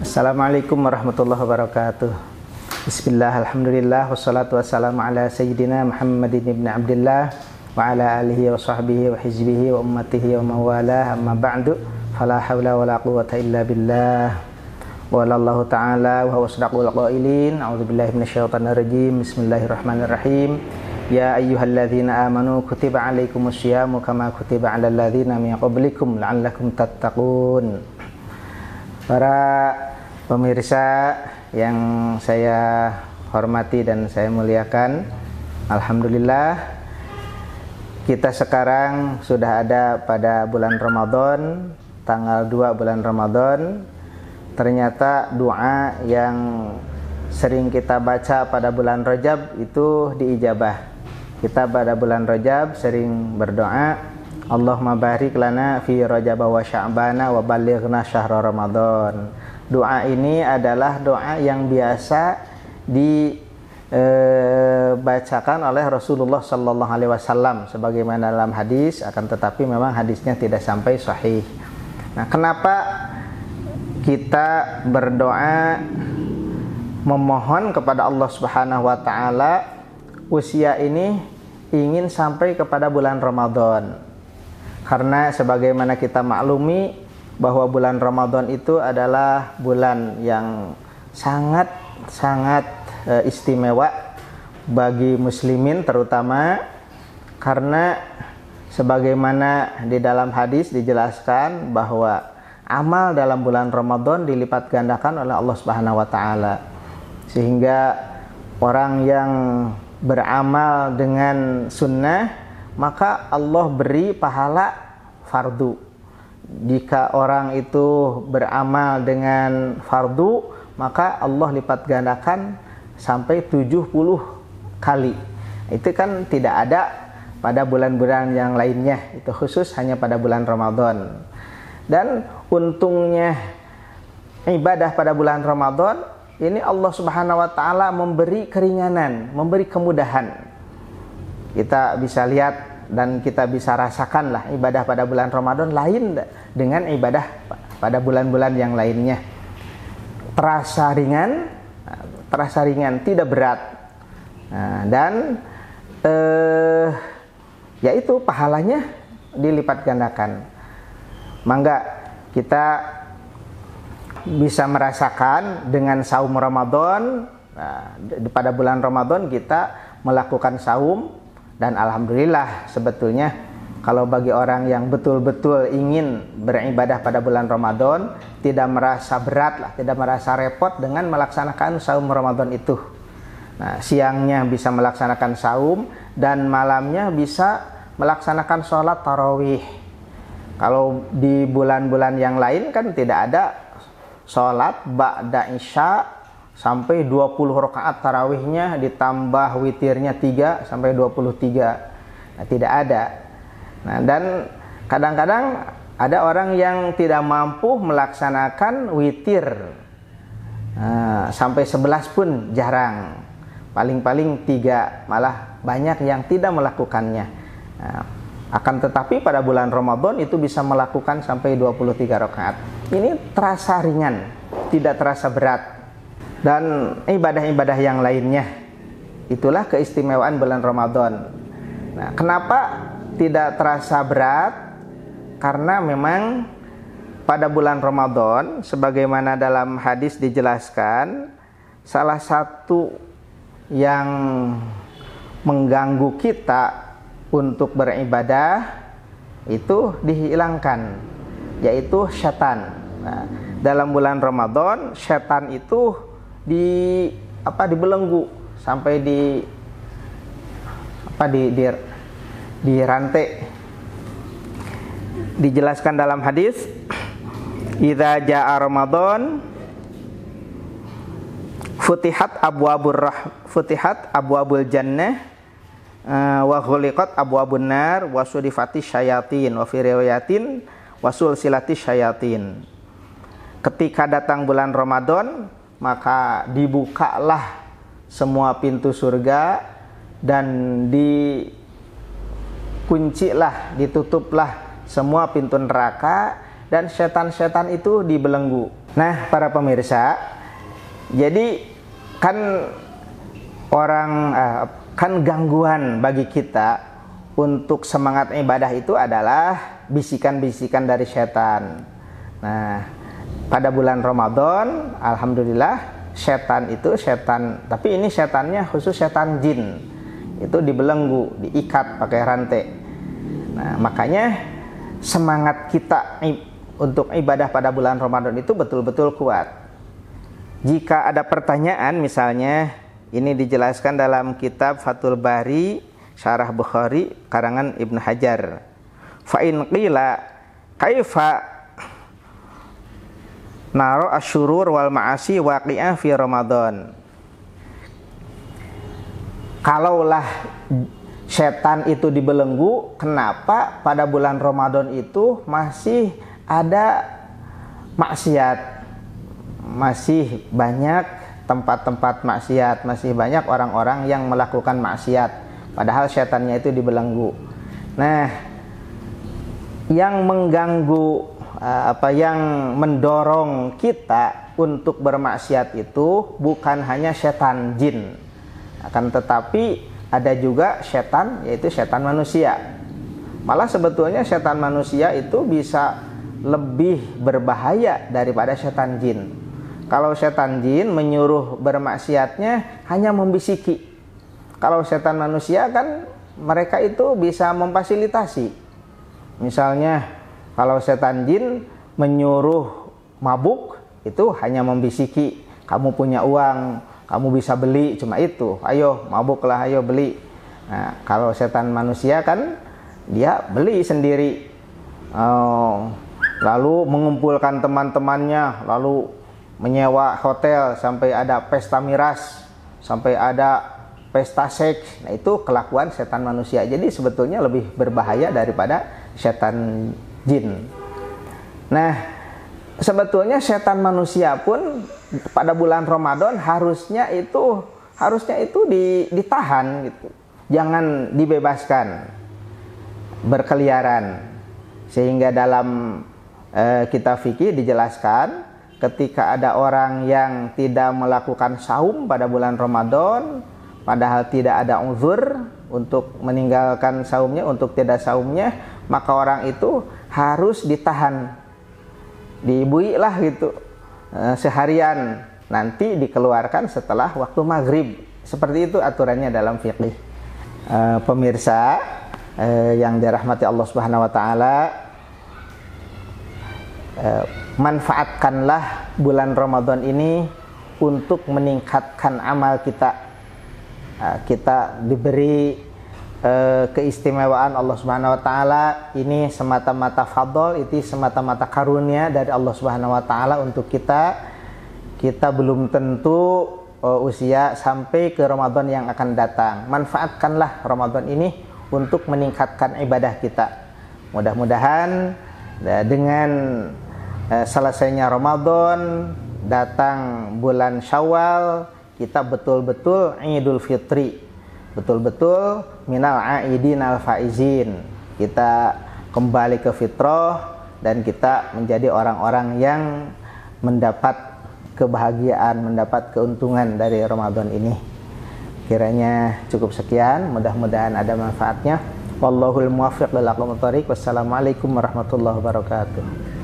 Assalamualaikum warahmatullahi wabarakatuh. Bismillah, alhamdulillah, wassalatu wassalamu ala sayyidina Muhammadin ibn Abdillah wa ala alihi wa sahbihi wa hizbihi wa ummatihi wa mawalah, amma ba'du, fala hawla wa la quwwata illa billah. Wa lallahu ta'ala wa huwa asdaqul qailin. A'udzu billahi minasyaitonir rajim. Bismillahirrahmanirrahim. Ya ayyuhalladzina amanu kutiba alaikumus syiyamu kama kutiba alal ladzina min qablikum la'allakum tattaqun. Para pemirsa yang saya hormati dan saya muliakan, alhamdulillah kita sekarang sudah ada pada bulan Ramadan, tanggal 2 bulan Ramadan. Ternyata doa yang sering kita baca pada bulan Rajab itu diijabah. Kita pada bulan Rajab sering berdoa, Allahumma barik lana fi Rajab wa Sya'bana wa ballighna syahra Ramadan. Doa ini adalah doa yang biasa dibacakan oleh Rasulullah Sallallahu Alaihi Wasallam sebagaimana dalam hadis, akan tetapi memang hadisnya tidak sampai sahih. Nah, kenapa kita berdoa memohon kepada Allah Subhanahu Wa Taala usia ini ingin sampai kepada bulan Ramadan? Karena sebagaimana kita maklumi bahwa bulan Ramadan itu adalah bulan yang sangat istimewa bagi muslimin, terutama karena sebagaimana di dalam hadis dijelaskan bahwa amal dalam bulan Ramadan dilipat gandakan oleh Allah Subhanahu wa taala, sehingga orang yang beramal dengan sunnah maka Allah beri pahala fardu. Jika orang itu beramal dengan fardu, maka Allah lipat gandakan sampai 70 kali. Itu kan tidak ada pada bulan-bulan yang lainnya, itu khusus hanya pada bulan Ramadan. Dan untungnya ibadah pada bulan Ramadan ini Allah Subhanahu wa taala memberi keringanan, memberi kemudahan. Kita bisa lihat dan kita bisa rasakan lah ibadah pada bulan Ramadan lain dengan ibadah pada bulan-bulan yang lainnya. Terasa ringan, tidak berat. Nah, dan yaitu pahalanya dilipat gandakan. Mangga kita bisa merasakan dengan saum Ramadan. Nah, pada bulan Ramadan kita melakukan saum. Dan alhamdulillah sebetulnya kalau bagi orang yang betul-betul ingin beribadah pada bulan Ramadan, tidak merasa berat lah, tidak merasa repot dengan melaksanakan saum Ramadan itu. Nah, siangnya bisa melaksanakan saum dan malamnya bisa melaksanakan sholat tarawih. Kalau di bulan-bulan yang lain kan tidak ada sholat ba'da isya sampai 20 rakaat tarawihnya ditambah witirnya 3 sampai 23. Nah, tidak ada. Nah, dan kadang-kadang ada orang yang tidak mampu melaksanakan witir. Nah, sampai 11 pun jarang. Paling-paling 3, malah banyak yang tidak melakukannya. Nah, akan tetapi pada bulan Ramadan itu bisa melakukan sampai 23 rakaat. Ini terasa ringan, tidak terasa berat. Dan ibadah-ibadah yang lainnya, itulah keistimewaan bulan Ramadan. Nah, kenapa tidak terasa berat? Karena memang pada bulan Ramadan, sebagaimana dalam hadis dijelaskan, salah satu yang mengganggu kita untuk beribadah itu dihilangkan, yaitu syaitan. Nah, dalam bulan Ramadan, syaitan itu dibelenggu sampai dirantai. Dijelaskan dalam hadis, idza jaa Ramadan futihat abwabul jannah wa ghuliqat abwabun nar wa sudifati syayatin wa fi riwayatin wa sulsilati syayatin. Ketika datang bulan Ramadan, maka dibukalah semua pintu surga dan dikuncilah, ditutuplah semua pintu neraka dan setan-setan itu dibelenggu. Nah, para pemirsa, jadi kan gangguan bagi kita untuk semangat ibadah itu adalah bisikan-bisikan dari setan. Nah, pada bulan Ramadan, alhamdulillah setan, tapi ini setannya khusus setan jin, itu dibelenggu, diikat pakai rantai. Nah, makanya semangat kita untuk ibadah pada bulan Ramadan itu betul-betul kuat. Jika ada pertanyaan, misalnya ini dijelaskan dalam kitab Fathul Bari Syarah Bukhari karangan Ibnu Hajar. Fa in qila kaifa naro asyurur wal ma'asi waqi'ah fi Ramadan. Kalaulah setan itu dibelenggu, kenapa pada bulan Ramadan itu masih ada maksiat, masih banyak tempat-tempat maksiat, masih banyak orang-orang yang melakukan maksiat, padahal setannya itu dibelenggu. Nah, yang mengganggu, yang mendorong kita untuk bermaksiat itu bukan hanya setan jin, akan tetapi ada juga setan, yaitu setan manusia. Malah sebetulnya setan manusia itu bisa lebih berbahaya daripada setan jin. Kalau setan jin menyuruh bermaksiatnya hanya membisiki. Kalau setan manusia kan mereka itu bisa memfasilitasi. Misalnya kalau setan jin menyuruh mabuk, itu hanya membisiki, kamu punya uang, kamu bisa beli, cuma itu, ayo mabuklah, ayo beli. Nah, kalau setan manusia kan dia beli sendiri, lalu mengumpulkan teman-temannya, lalu menyewa hotel sampai ada pesta miras, sampai ada pesta seks. Nah, itu kelakuan setan manusia. Jadi sebetulnya lebih berbahaya daripada setan jin. Nah, sebetulnya setan manusia pun pada bulan Ramadan harusnya itu ditahan gitu. Jangan dibebaskan berkeliaran. Sehingga dalam kitab fikih dijelaskan, ketika ada orang yang tidak melakukan saum pada bulan Ramadan, padahal tidak ada uzur untuk meninggalkan saumnya, untuk tidak saumnya, maka orang itu harus ditahan, dibuilah gitu seharian, nanti dikeluarkan setelah waktu maghrib. Seperti itu aturannya dalam fikih. Pemirsa yang dirahmati Allah Subhanahu wa taala, manfaatkanlah bulan Ramadan ini untuk meningkatkan amal kita. Kita diberi keistimewaan Allah Subhanahu wa taala, ini semata-mata fadl, itu semata-mata karunia dari Allah Subhanahu wa taala untuk kita. Kita belum tentu usia sampai ke Ramadan yang akan datang. Manfaatkanlah Ramadan ini untuk meningkatkan ibadah kita. Mudah-mudahan dengan selesainya Ramadan, datang bulan Syawal, kita betul-betul Idul Fitri, betul-betul minal aidin al faizin. Kita kembali ke fitrah dan kita menjadi orang-orang yang mendapat kebahagiaan, mendapat keuntungan dari Ramadan ini. Kiranya cukup sekian, mudah-mudahan ada manfaatnya. Wallahul muwaffiq lil aqwamit thoriq. Wassalamualaikum warahmatullahi wabarakatuh.